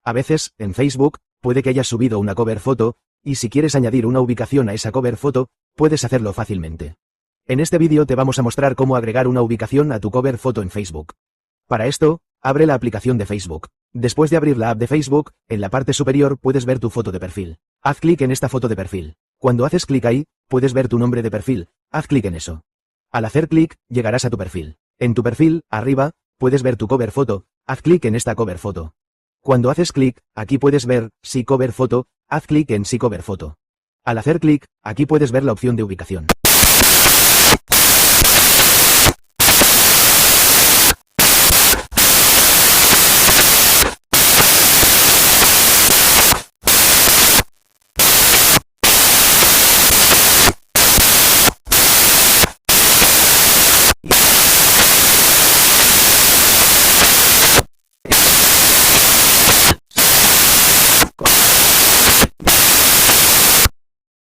A veces, en Facebook, puede que hayas subido una cover foto, y si quieres añadir una ubicación a esa cover foto, puedes hacerlo fácilmente. En este vídeo te vamos a mostrar cómo agregar una ubicación a tu cover foto en Facebook. Para esto, abre la aplicación de Facebook. Después de abrir la app de Facebook, en la parte superior puedes ver tu foto de perfil. Haz clic en esta foto de perfil. Cuando haces clic ahí, puedes ver tu nombre de perfil. Haz clic en eso. Al hacer clic, llegarás a tu perfil. En tu perfil, arriba, puedes ver tu cover foto. Haz clic en esta cover foto. Cuando haces clic, aquí puedes ver Sí cover foto. Haz clic en Sí cover foto. Al hacer clic, aquí puedes ver la opción de ubicación.